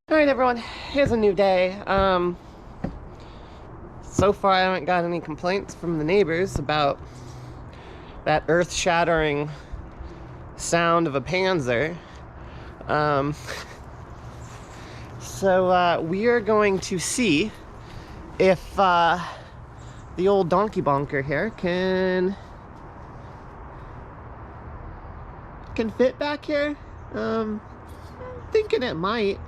Alright everyone, here's a new day. So far I haven't got any complaints from the neighbors about that earth-shattering sound of a Panzer. So we are going to see if the old donkey bonker here can fit back here. I'm thinking it might.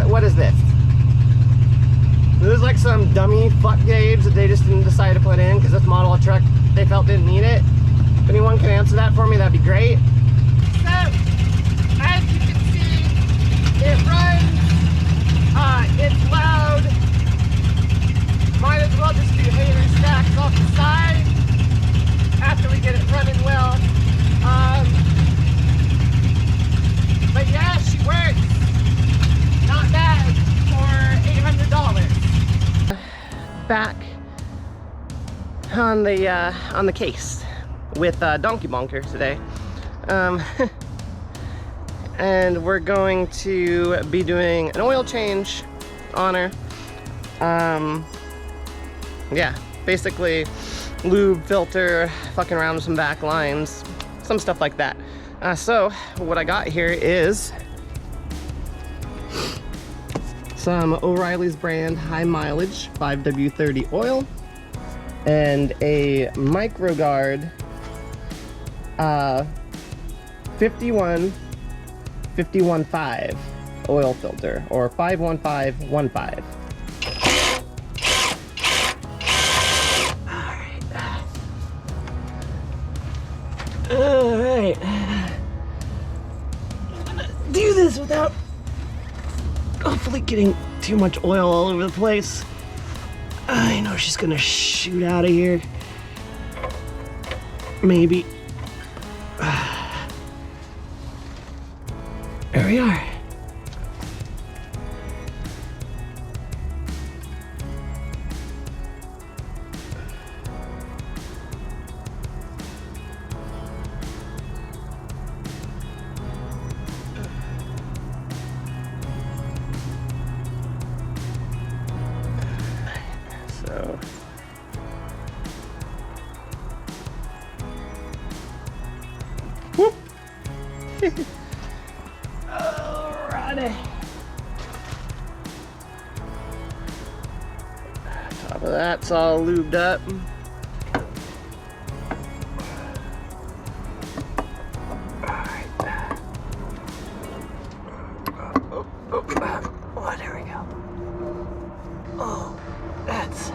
What is this? This is like some dummy fuck gauge that they just didn't decide to put in because this model of truck they felt didn't need it. If anyone can answer that for me, that'd be great. So, as you can see, it runs, it's loud. Might as well just do hater stacks off the side after we get it running well. But yeah, she works. Not bad for $800. Back on the case with Donkey Bonker today, and we're going to be doing an oil change on her. Yeah, basically lube, filter, fucking around with some back lines, some stuff like that. So what I got here is some O'Reilly's brand high mileage 5W30 oil and a MicroGuard 51515 oil filter, or 51515. Alright. I'm gonna do this without hopefully getting too much oil all over the place. I know she's gonna shoot out of here. Maybe. There we are. So whoop. Alrighty. Top of that's all lubed up. Alright. Oh, there we go. Oh, that's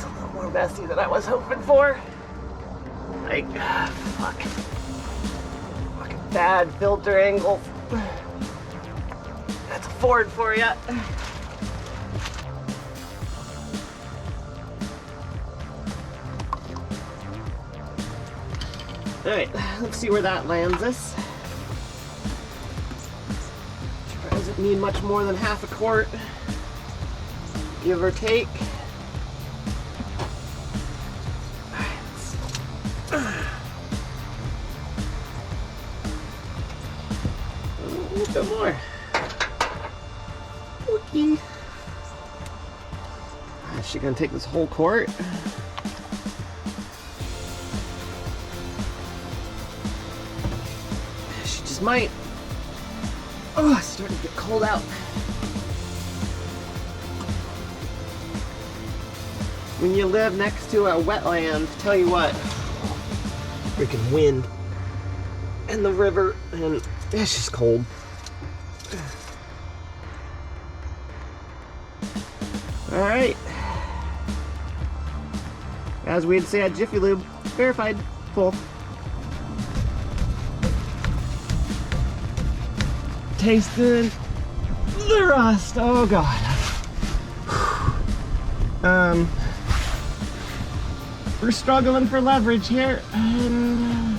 a little more messy than I was hoping for. Like, fucking bad filter angle. That's a Ford for you. Alright, let's see where that lands us. Doesn't need much more than half a quart, give or take. A little bit more. Okay. Is she gonna take this whole quart? She just might. Oh, it's starting to get cold out. When you live next to a wetland, tell you what, freaking wind and the river, and it's just cold. All right. As we'd say at Jiffy Lube, verified, full. Tasted the rust. Oh God. We're struggling for leverage here, and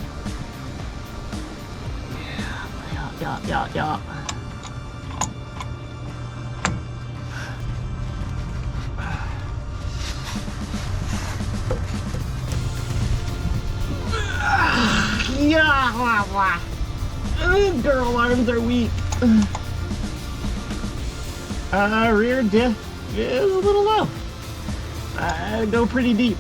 yeah. Yeah, girl arms are weak. Rear diff is a little low. I go pretty deep.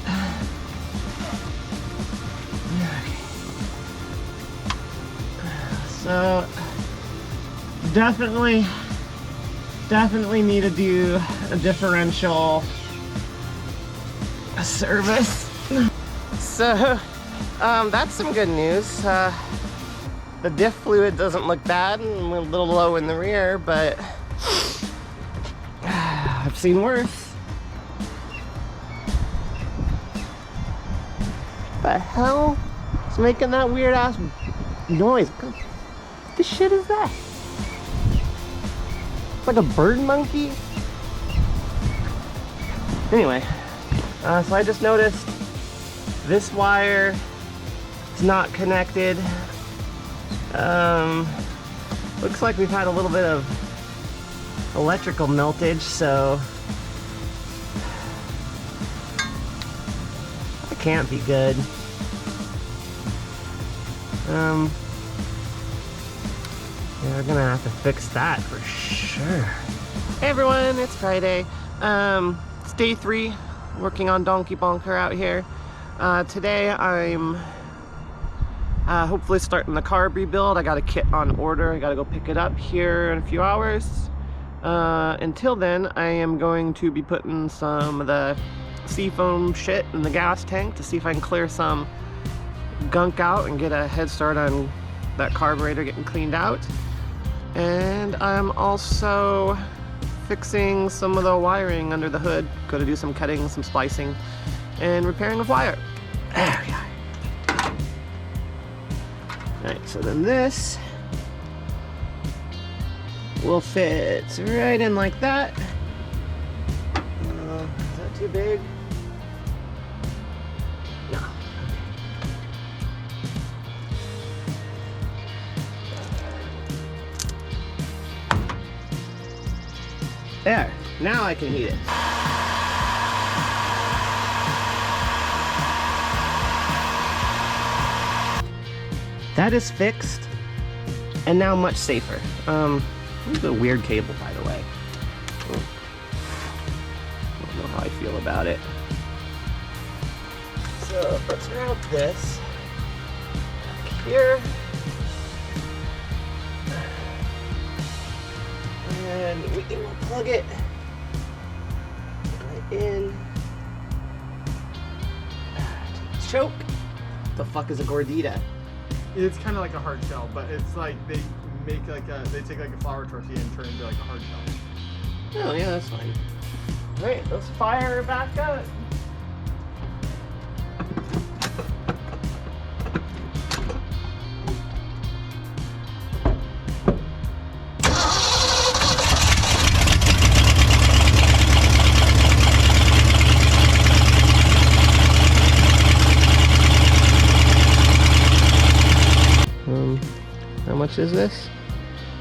So definitely need to do a differential service. So that's some good news. The diff fluid doesn't look bad and a little low in the rear, but I've seen worse. The hell is making that weird ass noise? What the shit is that? It's like a bird monkey? Anyway, so I just noticed this wire is not connected. Looks like we've had a little bit of electrical meltage, so that can't be good. Yeah, we're gonna have to fix that for sure. Hey everyone, it's Friday. It's day 3, working on Donkey Bonker out here. Today I'm hopefully starting the carb rebuild. I got a kit on order. I gotta go pick it up here in a few hours. Until then, I am going to be putting some of the seafoam shit in the gas tank to see if I can clear some gunk out and get a head start on that carburetor getting cleaned out. And I'm also fixing some of the wiring under the hood. Going to do some cutting, some splicing, and repairing of wire. There we are. Alright, so then this will fit right in like that. Is that too big? No. There, now I can heat it. That is fixed, and now much safer. This is a weird cable, by the way. I don't know how I feel about it. So let's route this back here. And we can plug it right in. Choke. The fuck is a gordita? It's kind of like a hard shell, but it's like they make like they take like a flour tortilla and turn it into like a hard shell. Oh yeah, that's fine. All right, let's fire her back up. How much is this?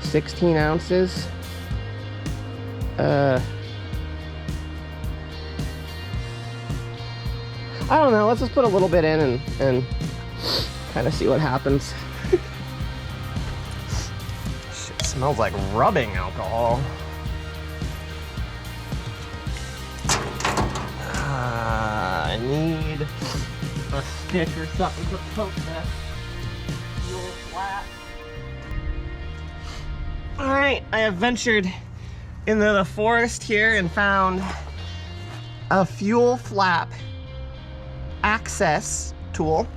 16 ounces. I don't know, let's just put a little bit in and kind of see what happens. Shit smells like rubbing alcohol. I need a stick or something to poke that fuel flat. Alright, I have ventured into the forest here and found a fuel flap access tool,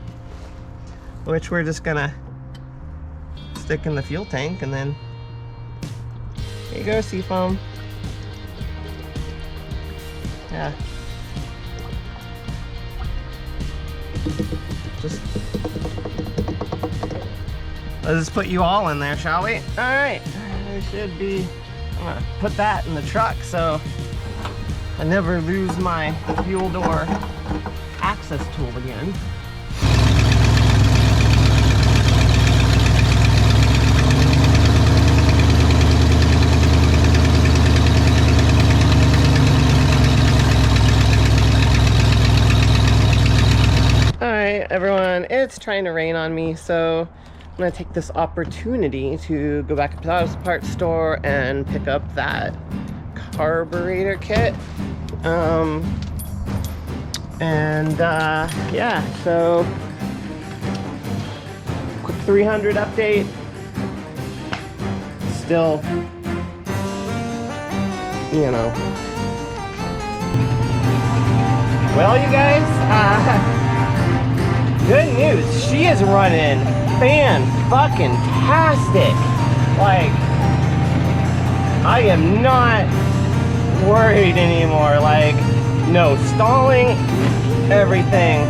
which we're just gonna stick in the fuel tank, and then there you go, seafoam. Yeah. Let's put you all in there, shall we? All right, there should be, I'm gonna put that in the truck so I never lose my fuel door access tool again. All right, everyone, it's trying to rain on me, so I'm gonna take this opportunity to go back to the auto parts store and pick up that carburetor kit. Yeah, so quick 300 update. Still, you know. Well, you guys, good news. She is running fan-fucking-tastic. Like, I am not worried anymore. Like, no stalling, everything